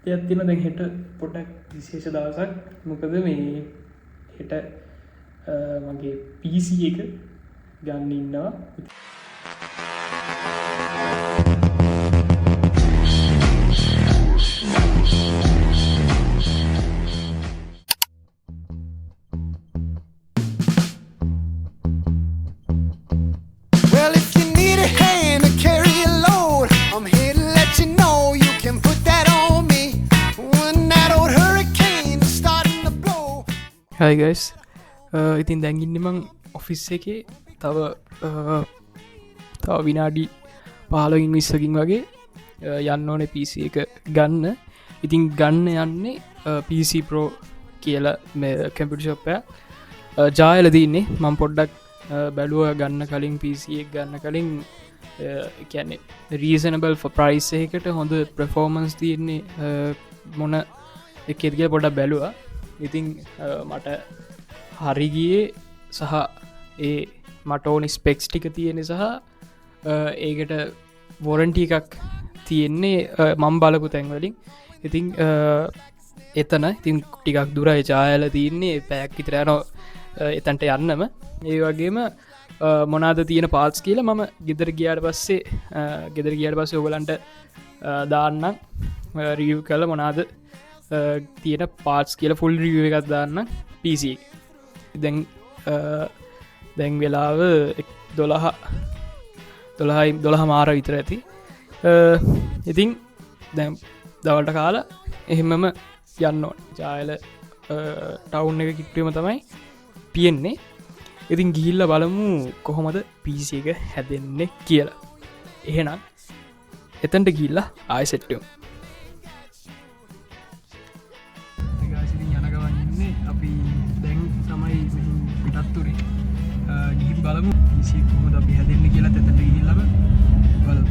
එයත් තින දැන් හෙට පොටක් විශේෂ දවසක් මොකද මේ හෙට මගේ පිසි එක ගන්න ඉන්නවා Hi guys, ඉතින් දැන්ගින්න මං ඔෆිස් එකේ තව විනාඩි 15කින් 20කින් වගේ යන්න ඕනේ PC එක ගන්න. ඉතින් ගන්න යන්නේ PC Pro කියලා මේ කම්පියුටර් ෂොප් එක ජායල දින්නේ. මම පොඩ්ඩක් බැලුවා ගන්න කලින් PC එක ගන්න කලින් කියන්නේ reasonable for price එකකට හොඳ performance තියෙන්නේ මොන එකේද කියලා පොඩ්ඩක් බැලුවා. ඉතින් මට හරිගියේ සහ ඒ මට ඕනි ස්පෙක්ස් ටික තියෙන සහ ඒකට වොරන්ටි එකක් තියෙන්නේ මම් බලපු තැන්වලින්. ඉතින් එතන ඉතින් ටිකක් දුරයි ජායල තියන්නේ පැයක් විතරයන එතන්ට යන්නම. ඒ වගේම මොනාද තියෙන පාත්ස් කියලා මම ගෙදර ගියාට පස්සේ ඔයගලන්ට දාන්නම් රිව් කළ මොනාද තියෙන පාටස් කියල ෆුල් රිව එකත් දාන්න PC දැන් වෙලාව 12 මාර විතර ඇති. ඉතින් දැම් දවල්ට කාලා එහෙමම යන්න ජායල ටවුන් එක කිට්ටීම තමයි තියෙන්නේ. ඉතින් ගිහිල්ල බලමු කොහොමද PC එක හැදෙන්නේ කියලා. එහෙනම් එතන්ට ගිල්ල ආයසෙට්ටම් අපි දැන් තමයි පිටත්තුරේ ගිහින් බලමු PC කොහොමද අපි හැදෙන්නේ කියලා. එතනට ගිහිල්ලාම බලමු.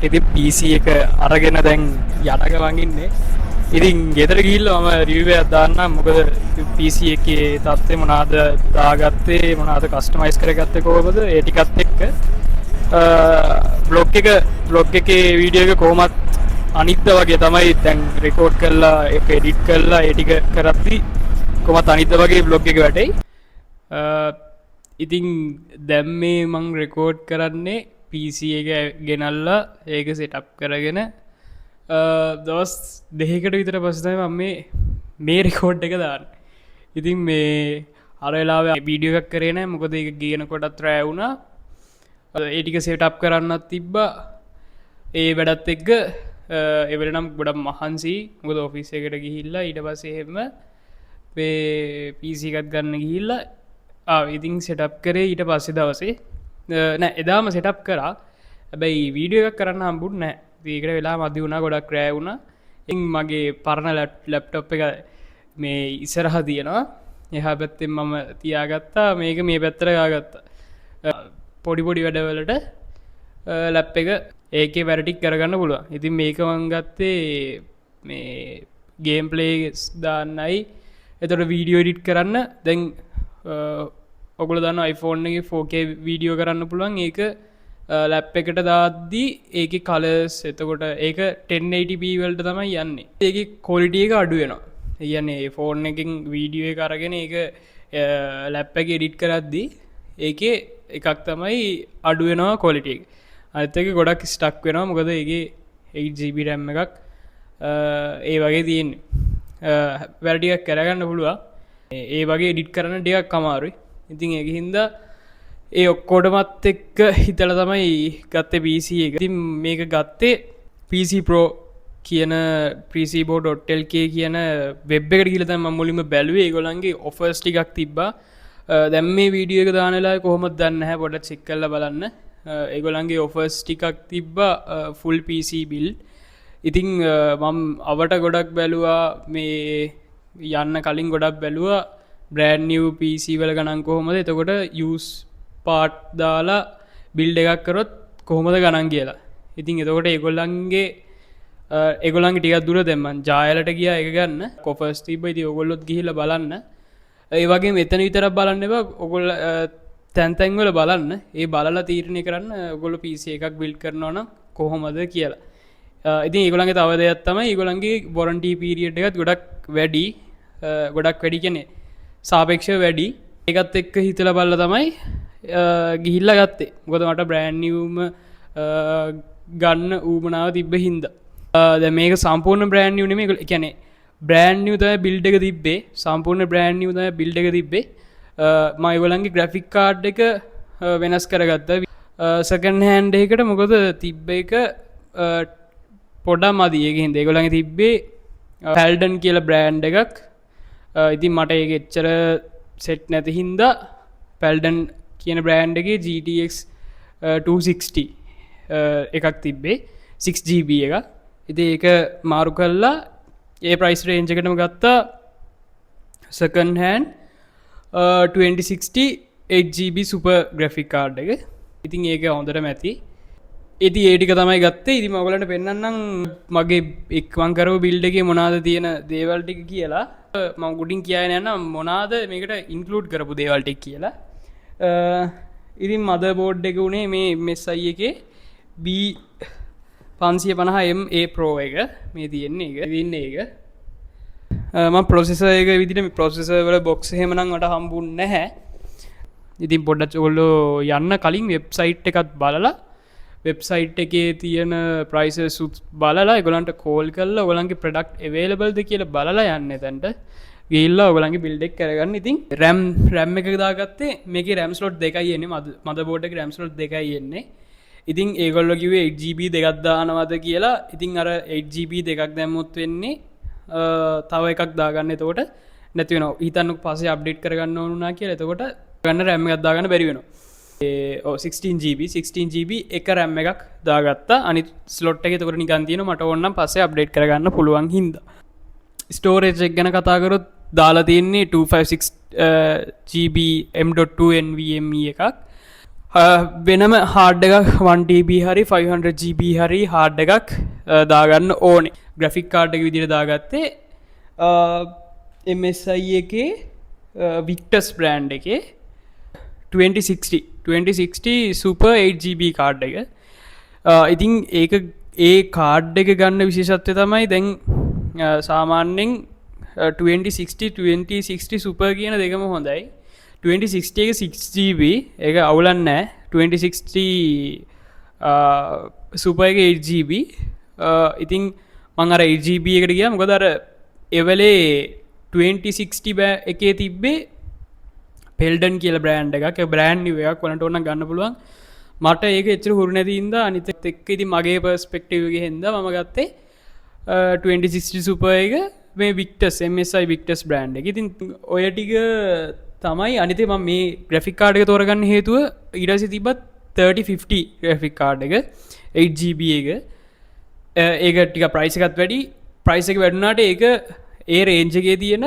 ඉතින් PC එක අරගෙන දැන් යටක වඟින්නේ. ඉතින් ගෙදර ගිහිල්ලා මම රිවිව් එකක් දාන්නම්. මොකද PC එකේ තත්ත්වය මොනවාද දාගත්තේ, මොනවාද කස්ටමයිස් කරගත්තේ කොහොමද ඒ ටිකත් එක්ක බ්ලොග් එකේ වීඩියෝ එක කොහොමත් අනිත්ත වගේ තමයි දැන් රෙකෝඩ් කරලා ඒක එඩිට් කරලා ඒ ටික කරද්දි කොහොමත් අනිත්ත වගේ බ්ලොග් එක වැටෙයි. ඉතින් දැන් මේ මම රෙකෝඩ් කරන්නේ PC එක ගෙනල්ලා ඒක සෙටප් කරගෙන දවස් 2කට විතර පස්සේ තමයි මම මේ රෙකෝඩ් එක දාන්නේ. ඉතින් මේ අර වෙලාවේ වීඩියෝ එකක් කරේ නැහැ. මොකද ඒක ගේනකොටත් රෑ වුණා. ඒ ටික සෙටප් කරන්නත් තිබ්බා. ඒ වැඩත් එක්ක ඒ වෙලේ නම් ගොඩක් මහන්සි. මොකද ඔෆිස් එකට ගිහිල්ලා ඊට පස්සේ එහෙම මේ PC එකක් ගන්න ගිහිල්ලා ඉතින් සෙටප් කරේ ඊට පස්සේ දවසේ නෑ එදාම සෙටප් කරා. හැබැයි වීඩියෝ එකක් කරන්න හම්බුනේ නෑ. ඒකට වෙලා මදි වුණා, ගොඩක් රෑ වුණා. ඉතින් මගේ පරණ ලැප්ටොප් එක මේ ඉස්සරහා තියෙනවා. එහා පැත්තෙන් මම තියාගත්තා. මේක මේ පැත්තට ගාගත්තා. පොඩි වැඩවලට ලැප් එක ඒකේ වැඩ ටික කරගන්න පුළුවන්. ඉතින් මේක මම ගත්තේ මේ ගේම් ප්ලේස් දාන්නයි. එතකොට වීඩියෝ එඩිට් කරන්න. දැන් ඔගොල්ලෝ දන්නවා iPhone එකේ 4K වීඩියෝ කරන්න පුළුවන්. ඒක ලැප් එකට දාද්දී ඒකේ කලර්ස් එතකොට ඒක 1080p වලට තමයි යන්නේ. ඒකේ ක්වොලිටි එක අඩු වෙනවා. ඒ කියන්නේ ෆෝන් එකෙන් වීඩියෝ එක අරගෙන ඒක ලැප් එකේ එඩිට් කරද්දී ඒකේ එකක් තමයි අඩු වෙනවා ක්වොලිටි එක. අනිත් එක ගොඩක් ස්ටක් වෙනවා. මොකද ඒකේ 8GB RAM එකක් ඒ වගේ තියෙන්නේ වැඩටියක් කරගන්න පුළුවන් ඒ වගේ එඩිට් කරන ටිකක් අමාරුයි ඉතින් ඒක හින්දා ඒ ඔක්කොටමත් එක්ක හිතලා තමයි ගත්තේ PC එක. ඉතින් මේක ගත්තේ PC Pro කියන pcbo.lk කියන වෙබ් එකට ගිහලා තමයි මම මුලින්ම බැලුවේ. ඒගොල්ලන්ගේ offers ටිකක් තිබ්බා. දැන් මේ වීඩියෝ එක දාන වෙලාවේ කොහොමද දන්නේ නැහැ පොඩ්ඩක් චෙක් කරලා බලන්න. ඒගොල්ලන්ගේ offers ටිකක් තිබ්බා full PC build. ඉතින් මම අවට ගොඩක් බැලුවා මේ යන්න කලින් ගොඩක් බැලුවා brand new PC වල ගණන් කොහොමද? එතකොට use පාට් දාලා බිල්ඩ් එකක් කරොත් කොහොමද ගණන් කියලා. ඉතින් එතකොට ඒගොල්ලන්ගේ ටිකක් දුර දැම්මන් ජායලට ගියා ඒක ගන්න. කොෆර්ස් තිබ්බා. ඉතින් ඔයගොල්ලොත් ගිහිල්ලා බලන්න. ඒ වගේම එතන විතරක් බලන්න එපා. ඔයගොල්ලෝ තැන් තැන් වල බලන්න. ඒ බලලා තීරණය කරන්න ඔයගොල්ලෝ PC එකක් බිල්ඩ් කරනවා නම් කොහොමද කියලා. ඉතින් ඒගොල්ලන්ගේ තව දෙයක් තමයි ඒගොල්ලන්ගේ warranty period එකත් ගොඩක් වැඩි. ගොඩක් වැඩි කියන්නේ සාපේක්ෂව වැඩි. ඒකත් එක්ක හිතලා බලලා තමයි ගිහිල්ල ගත්තේ මොකද මට බ්‍රෑන්්නියවම ගන්න ඌමනාව තිබ්බ හින්ද ද මේක සම්පූර්ණ බ්‍රෑන්්නිය නෙම එකැනෙ බ්‍රෑන්්නිය තය බිල්ඩ එක තිබ්බේ සම්පූර්ණ බ්‍රෑන්්නිය තය බිල්ඩ එක තිබ්බේ මයිගොලන්ගේ ග්‍රෆික් කාඩ් එක වෙනස් කරගත්ත සකන් හැන්ඩ එකට මොකද තිබ්බ එක පොඩා මදියගෙන් දෙගොලඟ තිබ්බේ පැල්ඩන් කියල බ්‍රෑන්් එකක් ඉතින් මට ඒ එච්චර සෙට් නැති හින්දා පැල්ඩන් කියන බ්‍රෑන්් එකේ GTX 260 එකක් තිබ්බේ 6GB එක ඉති ඒක මාරු කල්ලා ඒ ප්‍රයිස් රේන්ජ එකටම ගත්තා second hand 2060 8GB super graphic card එක ඉතින් ඒක හොඳට මැති ඉති ඒටික තමයි ගත්තේ ඉති මගලට පෙන්න්නම් මගේ එක්වංකරව බිල්ඩ එක මොනාද තියෙන දේවල්ටික කියලා මං ගුඩින් කියන්න යන්න මොනාද මේකට ඉන්කලූඩ් කරපු දේවල්ටෙක් කියලා ඉතින් මද බෝඩ් එක වුණේ මේ මෙස්සයි එක B550M Pro එක මේ තියෙන්නේ එක ඉන්න එක ප්‍රොසෙස එක විදිට ප්‍රොසෙස වල බොක්ස් හෙමනං ට හම්බුන් නැහැ ඉතින් පොඩ්ඩ චොල්ලෝ යන්න කලින් වෙබ්සයිට් එකත් බලලා වෙබ්සයිට් එකේ තියෙන ප්‍රයිස සුත් බලලා ගොලන්ට කෝල් කල්ලා ඔගලන්ගේ ප්‍රඩක්් එවේලබල්ද කියල බලලා යන්න තැන්ට ගේල්ලා ඔගලන්ගේ බිල්ඩෙක් කරගන්න ඉතින් රැම් එක දාගත්තේ මේක රැම්ස්ලොට් දෙකයි එන්නේ මද බෝඩ් රැම්ස්ලොට් දෙකයි එන්නේ ඉතින් ඒගොල්ල කිවේ 8GB දෙකක් දානවද කියලා ඉතින් අර 8GB දෙකක් දැම්මුත් වෙන්නේ තව එකක් දාගන්න එතකොට නැතිවෙන හිතන්නු පසේ අප්ඩේට් කරගන්න ඕනුනා කියලා එතකොට ගන්න රැම්ම එකක් දාගන්න බැරි වෙනවා 16GB එක රැම් එකක් දාගත්තා අනි ස්ලොට් එක තකට නිගන්තියන මට ඔන්නම් පස්සේ අප්ඩේට් කරගන්න පුළුවන් හින්ද ස්ටෝරේජ් එක් ගැන කතාකරොත් දාලා තියන්නේ 256GB M.2 NVMe එකක් වෙනම හාඩ් එකක් 1TB හරි 500GB හරි හාඩ් එකක් දාගන්න ඕනේ ග්‍රෆික් කාඩ් එක විදිහට දාගත්තේ MSI එකේ වික්ටස් බ්‍රෑන්ඩ් එකේ 2060 සුපර් 8GB කාඩ් එක ඉතින් ඒක ඒ කාඩ් එක ගන්න විශේෂත්වය තමයි දැන් සාමාන්‍යෙන් 2060 සුපර් කියන දෙකම හොඳයි 2060 එක 6GB එක අවුලන් නෑ 2060 සුපර් එක 8GB ඉතින් මං අර 8GB එකට ගියා මොකද අර එවලේ 2060 බෑ එකේ තිබ්බේ පෙල්ඩන් කියල බ්‍රෑන්් එකක් බ්‍රෑන්් එකක් වලට ඔන්න ගන්න පුළුවන් මට ඒක එච්චර හුරු නැතින්ද අනිත එක්ක ඉති මගේ පර්ස්පෙක්ටිව්ගේ හෙද ම ගත්තේ 2060 සුපර් එක මේ වික්ටස් MSI වික්ටස් බ්‍රෑන්් එක ඉතින් ඔය ටික තමයි අනිතේ ම මේ ග්‍රෆික් කාඩ් එක තෝරගන්න හේතුව ඉඩසි තිබත් 3050 ග්‍රෆික් කාඩ් එක 8GB එක ඒක ටික ප්‍රයිස් එකත් වැඩි ප්‍රයිස් එක වැඩුනාට ඒක ඒ රේන්ජගේ තියෙන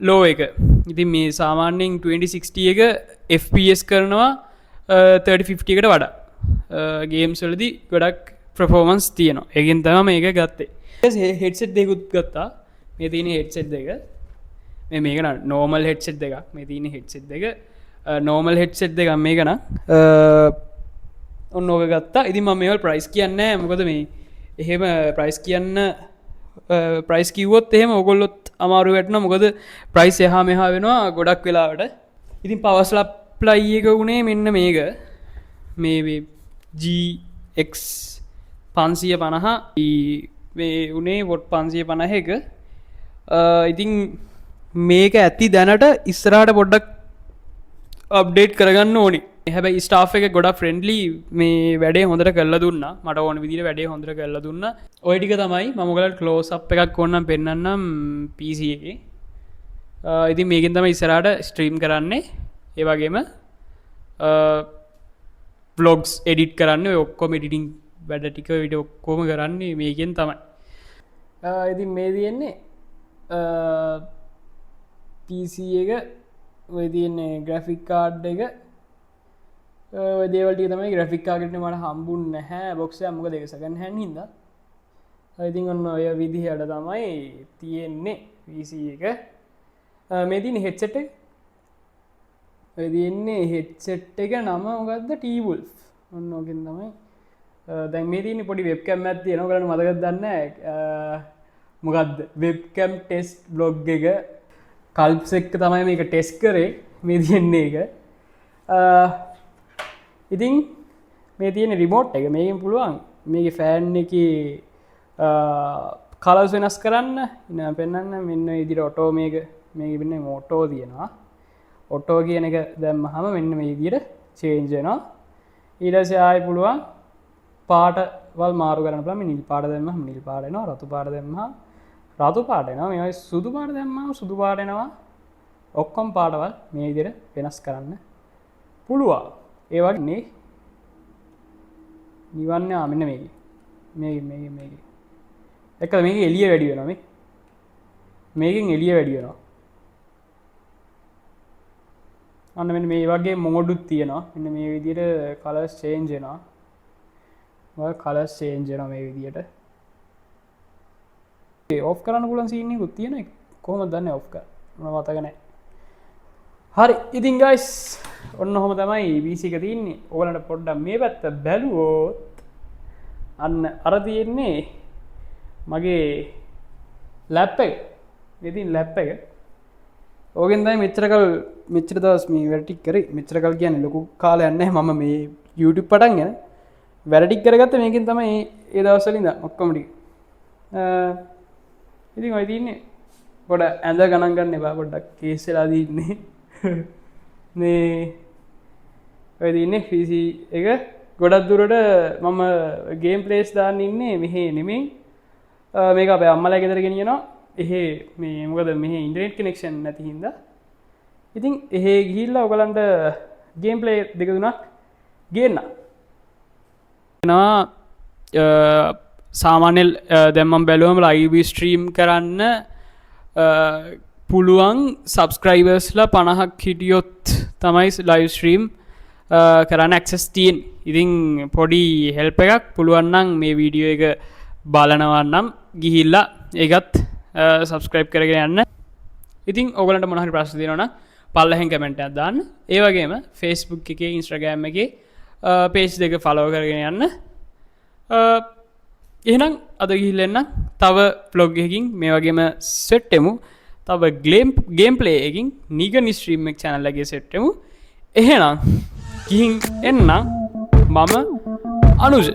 ලෝ එක ඉතින් මේ සාමාන්‍යෙන් 2060 එක FPS කරනවා 3050 එකට වඩා ගේම්ස් වලදී ගොඩක් ප්‍රෆෝමන්ස් තියෙනවා ඒකෙන් තමයි මේක ගත්තේ හෙඩ්සෙට් දෙකුත් ගත්තා මේ තියෙන හෙඩ්සෙට් දෙක මේක නෝමල් හෙඩ්සෙට් දෙකක් මේ තියෙන හෙඩ්සෙට් දෙක නෝමල් හෙඩ්සෙට් දෙක මේක නම් ඔන්න ඕක ගත්තා ඉතින් මම මේවල් ප්‍රයිස් කියන්නේ මොකද මේ එහෙම ප්‍රයිස් කියන්න ප්‍රයිස් කිව්වොත් එහෙම ඔගොල්ලොත් අමාරු වැටන මොකද ප්‍රයිස් එහා මෙහා වෙනවා ගොඩක් වෙලාවට ඉතින් පවස්ලප්ලයි එක වුණේ මෙන්න මේක මේ GX 550 මේ උනේ වොට් 550 ඉතින් මේක ඇති දැනට ඉස්සරහට පොඩ්ඩක් අප්ඩේට් කරගන්න ඕනි. හැබැයි ස්ටාෆ් එක ගොඩක් ෆ්‍රෙන්ඩ්ලි මේ වැඩේ හොඳට කරලා දුන්නා. මට ඕන විදිහට වැඩේ හොඳට කරලා දුන්නා. ওই ටික තමයි මම ඔයගලට ක්ලෝස් අප් එකක් ඕනනම් පෙන්නන්නම් PC එකේ. ඉතින් මේකෙන් තමයි ඉස්සරහට ස්ට්‍රීම් කරන්නේ. ඒ වගේම vlogs edit කරන්නේ. ඔය ඔක්කොම editing වැඩ ටික වීඩියෝ ඔක්කොම කරන්නේ මේකෙන් තමයි. ඉතින් මේ තියෙන්නේ PC එක ඔය තියෙන්නේ ග්‍රැෆික් කාඩ් එක දේවල්ටිය තමයි ග්‍රෆික් කාඩ්ට මට හම්බුන් නැහැ බොක්සය මොක දෙක සකන් හැන් හිද ඉතින් ඔන්න ඔය විදිහට තමයි තියෙන්නේ PC එක මේ තියන හෙට්සෙට් එක ඔය තියෙන්නේ හෙට්සෙට් එක නම මොකක්ද ටීවුල් ඔන්න ඕකෙන් තමයි දැන් මේ තියන්නේ පොඩි වෙබ්කැම් ඇත් තියෙන ඔයගලන්ට මතකද දන්නේ මොකක්ද වෙබ්කැම් ටෙස්ට් බ්ලොග් එක කල්ප්ස් එක්ක තමයි මේක ටෙස්ට් කරේ මේ තියෙන්නේ එක ඉතින් මේ තියෙන රිමෝට් එක මේකෙන් පුළුවන් මේකේ ෆෑන් එකේ කලර්ස් වෙනස් කරන්න ඉතින් පෙන්නන්න මෙන්න විදිහට ඔටෝ මේක වෙන්නේ ඔටෝ තියෙනවා ඔටෝ කියන එක දැම්මහම මෙන්න මේ විදිහට චේන්ජ් වෙනවා ඊට පස්සේ ආයෙ පුළුවන් පාටවල් මාරු කරන්න පුළුවන් මේ නිල් පාට දැම්මම නිල් පාට එනවා රතු පාට දැම්මම රතු පාට එනවා මේ වගේ සුදු පාට දැම්මම සුදු පාට එනවා ඔක්කොම පාටවල් මේ විදිහට වෙනස් කරන්න පුළුවන් ඒ වගේ නිවන්න මෙන්න මේක එක මේක එළිය වැඩි වෙනවා මේකෙන් එළිය වැඩි වෙනවා අන්න මෙන්න මේ වගේ මොඩුත් තියෙනවා මෙන්න මේ විදිහට කලර්ස් චේන්ජ් වෙනවා කලර්ස් චේන්ජ් වෙනවා මේ විදිහට ඔෆ් කරන්න පුළුවන් සීන් එකකුත් තියෙන කොහොමද දන්නේ ඔෆ් කරන්න මම මතක නැහැ හරි ඉතින් ගයිස් ඔන්න ඔහොම තමයි PC එක තියෙන්නේ ඕගලන්ට පොඩ්ඩක් මේ පැත්ත බැලුවොත් අන්න අර තියෙන්නේ මගේ ලැප් එක ඉතින් ලැප් එක ඕකෙන් තමයි මෙච්චර දවස් මේ වැඩ ටික කරේ මෙච්චර කල් කියන්නේ ලොකු කාලයක් නැහැ මම මේ YouTube පටන් ගෙන වැඩ ටික කරගත්තේ මේකෙන් තමයි ඒ දවස්වල ඉඳන් ඔක්කොම ටික ඉතින් ඔය තියෙන්නේ පොඩ ඇඳ ගණන් ගන්න එපා පොඩ්ඩක් කේස් වෙලා දින්නේ මේ ඔය තියන්නේ PC එක ගොඩක් දුරට මම ගේම් ප්ලේස් දාන්න ඉන්නේ මෙහෙ නෙමෙයි මේක අපේ අම්මලා ගෙදර ගෙනියනවා එහෙ මේ මොකද මෙහෙ ඉන්ටර්නෙට් කනෙක්ෂන් නැති හින්දා ඉතින් එහෙ ගිහිල්ලා ඔයගලන්ට ගේම් ප්ලේ දෙක තුනක් ගේන්න සාමාන්‍ය දැන් මම බැලුවම ලයිව් ස්ට්‍රීම් කරන්න පුළුවන් සබස්ක්‍රයිබර්ස්ලා 50ක් හිටියොත් තමයි ලයිව් ස්ට්‍රීම් කරන්න ඇක්සස් තියෙන. ඉතින් පොඩි හෙල්ප් එකක් පුළුවන් නම් මේ වීඩියෝ එක බලනවා නම් ගිහිල්ලා ඒකත් සබස්ක්‍රයිබ් කරගෙන යන්න. ඉතින් ඔයගලන්ට මොන හරි ප්‍රශ්න තියෙනවා නම් පල්ලෙහෙන් කමෙන්ට් එකක් දාන්න. ඒ වගේම Facebook එකේ Instagram එකේ page දෙක follow කරගෙන යන්න. එහෙනම් අද ගිහිල්ලා එන්න තව vlog එකකින් මේ වගේම සෙට් එමු. තව ගේම් ප්ලේ එකකින් නිගනි ස්ට්‍රීම් එක channel එකේ සෙට් එමු. එහෙනම් ගිහින් එන්න මම අනුජ